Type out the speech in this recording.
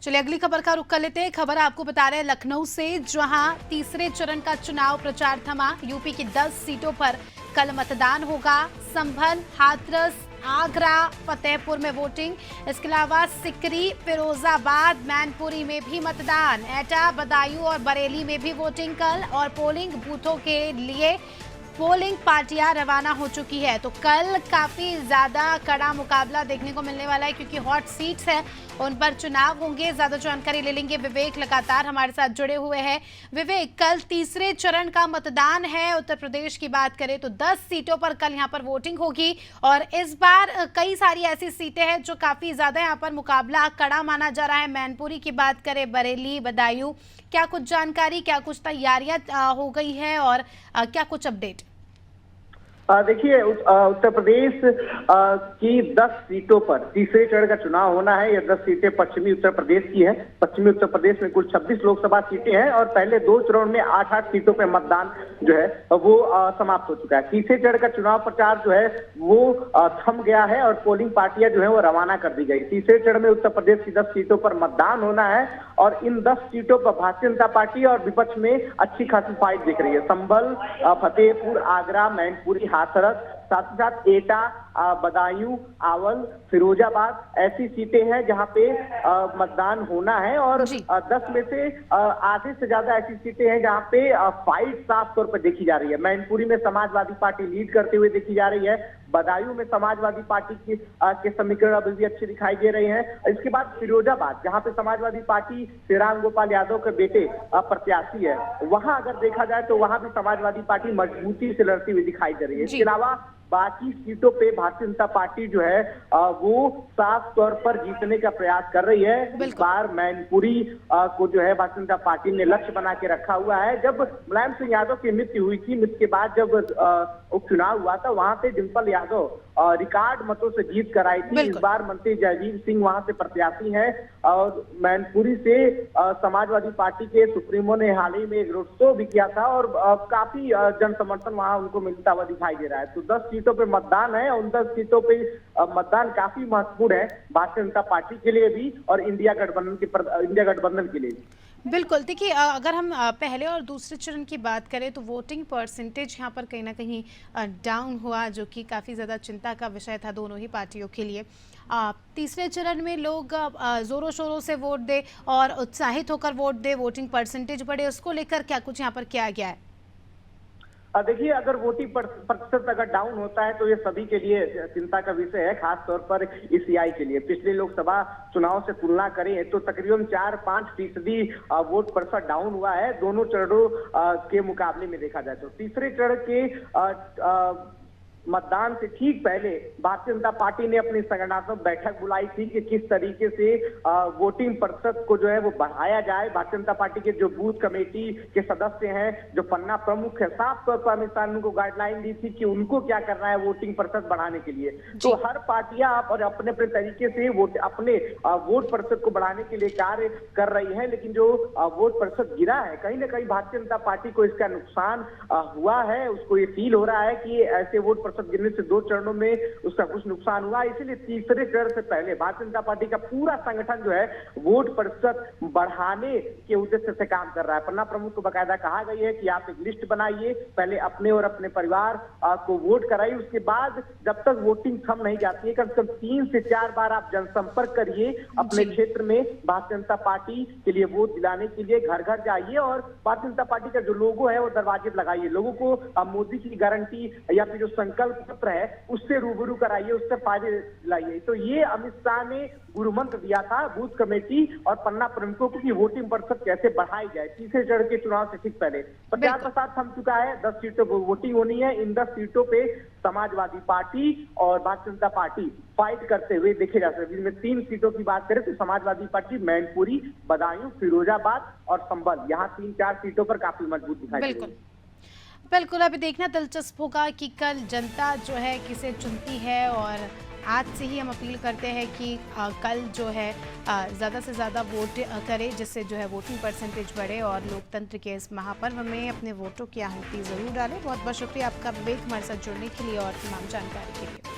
चलिए अगली खबर का रुख कर लेते हैं। खबर आपको बता रहे हैं लखनऊ से, जहां तीसरे चरण का चुनाव प्रचार थमा। यूपी की 10 सीटों पर कल मतदान होगा। संभल, हाथरस, आगरा, फतेहपुर में वोटिंग। इसके अलावा सिकरी, फिरोजाबाद, मैनपुरी में भी मतदान। एटा, बदायूं और बरेली में भी वोटिंग कल, और पोलिंग बूथों के लिए पोलिंग पार्टियां रवाना हो चुकी है। तो कल काफी ज्यादा कड़ा मुकाबला देखने को मिलने वाला है, क्योंकि हॉट सीट्स हैं उन पर चुनाव होंगे। ज्यादा जानकारी ले लेंगे, विवेक लगातार हमारे साथ जुड़े हुए हैं। विवेक, कल तीसरे चरण का मतदान है। उत्तर प्रदेश की बात करें तो 10 सीटों पर कल यहाँ पर वोटिंग होगी, और इस बार कई सारी ऐसी सीटें हैं जो काफी ज्यादा यहाँ पर मुकाबला कड़ा माना जा रहा है। मैनपुरी की बात करें, बरेली, बदायूं, क्या कुछ जानकारी, क्या कुछ तैयारियां हो गई है, और क्या कुछ अपडेट? देखिए, उत्तर प्रदेश की 10 सीटों पर तीसरे चरण का चुनाव होना है। ये 10 सीटें पश्चिमी उत्तर प्रदेश की हैं। पश्चिमी उत्तर प्रदेश में कुल 26 लोकसभा सीटें हैं, और पहले 2 चरणों में 8-8 सीटों पर मतदान जो है वो समाप्त हो चुका है। तीसरे चरण का चुनाव प्रचार जो है वो थम गया है, और पोलिंग पार्टियां जो है वो रवाना कर दी गई। तीसरे चरण में उत्तर प्रदेश की 10 सीटों पर मतदान होना है, और इन 10 सीटों पर भारतीय जनता पार्टी और विपक्ष में अच्छी खासी फाइट दिख रही है। संभल, फतेहपुर, आगरा, मैनपुरी, हाथरस, साथ ही साथ एटा, बदायूं, आवल, फिरोजाबाद ऐसी सीटें हैं जहां पे मतदान होना है, और 10 में से आधे से ज्यादा ऐसी सीटें हैं जहां पे फाइट साफ तौर पर देखी जा रही है। मैनपुरी में समाजवादी पार्टी लीड करते हुए देखी जा रही है। बदायूं में समाजवादी पार्टी के समीकरण अभी भी अच्छे दिखाई दे रहे हैं। इसके बाद फिरोजाबाद, जहां पे समाजवादी पार्टी श्री राम गोपाल यादव के बेटे प्रत्याशी है, वहां अगर देखा जाए तो वहां भी समाजवादी पार्टी मजबूती से लड़ती हुई दिखाई दे रही है। इसके अलावा बाकी सीटों पे भारतीय जनता पार्टी जो है वो साफ तौर पर जीतने का प्रयास कर रही है। इस बार मैनपुरी को जो है भारतीय जनता पार्टी ने लक्ष्य बना के रखा हुआ है। जब मुलायम सिंह यादव की मृत्यु हुई थी, मृत्यु के बाद जब उपचुनाव हुआ था, वहां पे डिंपल यादव रिकॉर्ड मतों से जीत कर आई थी। इस बार मंत्री जयवीर सिंह वहां से प्रत्याशी हैं, और मैनपुरी से समाजवादी पार्टी के सुप्रीमो ने हाल ही में एक रोड शो भी किया था, और काफी जन समर्थन वहां उनको मिलता हुआ दिखाई दे रहा है। तो 10 सीटों पे मतदान है, उन 10 सीटों पे मतदान काफी महत्वपूर्ण है भारतीय जनता पार्टी के लिए भी, और इंडिया गठबंधन के लिए भी। बिल्कुल, देखिए अगर हम पहले और दूसरे चरण की बात करें तो वोटिंग परसेंटेज यहाँ पर कहीं ना कहीं डाउन हुआ, जो कि काफ़ी ज़्यादा चिंता का विषय था दोनों ही पार्टियों के लिए। तीसरे चरण में लोग ज़ोरों शोरों से वोट दे और उत्साहित होकर वोट दे, वोटिंग परसेंटेज बढ़े, उसको लेकर क्या कुछ यहाँ पर किया गया है? देखिए, अगर वोटिंग प्रतिशत अगर डाउन होता है तो ये सभी के लिए चिंता का विषय है, खास तौर पर ईसीआई के लिए। पिछले लोकसभा चुनाव से तुलना करें तो तकरीबन 4-5% वोट प्रतिशत डाउन हुआ है दोनों चरणों के मुकाबले में देखा जाए तो। तीसरे चरण के मतदान से ठीक पहले भारतीय जनता पार्टी ने अपनी संगठनात्मक बैठक बुलाई थी कि किस तरीके से वोटिंग प्रतिशत को जो है वो बढ़ाया जाए। भारतीय जनता पार्टी के जो बूथ कमेटी के सदस्य हैं, जो पन्ना प्रमुख है, साफ तौर पर अमित शाह ने उनको गाइडलाइन दी थी कि उनको क्या करना है वोटिंग प्रतिशत बढ़ाने के लिए। तो हर पार्टियां और अपने अपने तरीके से अपने वोट प्रतिशत को बढ़ाने के लिए कार्य कर रही है, लेकिन जो वोट प्रतिशत गिरा है, कहीं ना कहीं भारतीय जनता पार्टी को इसका नुकसान हुआ है। उसको ये फील हो रहा है कि ऐसे वोट गिरने से 2 चरणों में उसका कुछ नुकसान हुआ। इसीलिए तीसरे चरण से पहले भारतीय जनता पार्टी का पूरा संगठन जो है वोट प्रतिशत बढ़ाने के उद्देश्य से काम कर रहा है। पन्ना प्रमुख को बाकायदा कहा गई है कि आप एक लिस्ट बनाइए, पहले अपने और अपने परिवार को वोट कराइए, उसके बाद जब तक वोटिंग थम नहीं जाती है, कम से कम 3 से 4 बार आप जनसंपर्क करिए अपने क्षेत्र में। भारतीय जनता पार्टी के लिए वोट दिलाने के लिए घर घर जाइए, और भारतीय जनता पार्टी का जो लोगो है वो दरवाजे पर लगाइए। लोगों को मोदी की गारंटी या फिर जो संकल्प पत्र है उससे रूबरू कराइए, उससे फायदे दिलाइए। तो ये अमित शाह ने गुरु मंत्र दिया था बूथ कमेटी और पन्ना प्रमुखों को कि वोटिंग प्रतिशत कैसे बढ़ाई जाए। तीसरे चरण के चुनाव से ठीक पहले प्रचार प्रसार थम चुका है, 10 सीटों पर वोटिंग होनी है। इन 10 सीटों पे समाजवादी पार्टी और भारतीय जनता पार्टी फाइट करते हुए देखे जा सकते हैं। इसमें 3 सीटों की बात करें तो समाजवादी पार्टी मैनपुरी, बदायूं, फिरोजाबाद और संभल, यहाँ 3-4 सीटों पर काफी मजबूत दिखाई दे रही है। बिल्कुल, अभी देखना दिलचस्प होगा कि कल जनता जो है किसे चुनती है, और आज से ही हम अपील करते हैं कि कल जो है ज़्यादा से ज़्यादा वोट करें, जिससे जो है वोटिंग परसेंटेज बढ़े, और लोकतंत्र के इस महापर्व में अपने वोटों की आहुति ज़रूर डालें। बहुत बहुत शुक्रिया आपका विवेक हमारे साथ जुड़ने के लिए और तमाम जानकारी के लिए।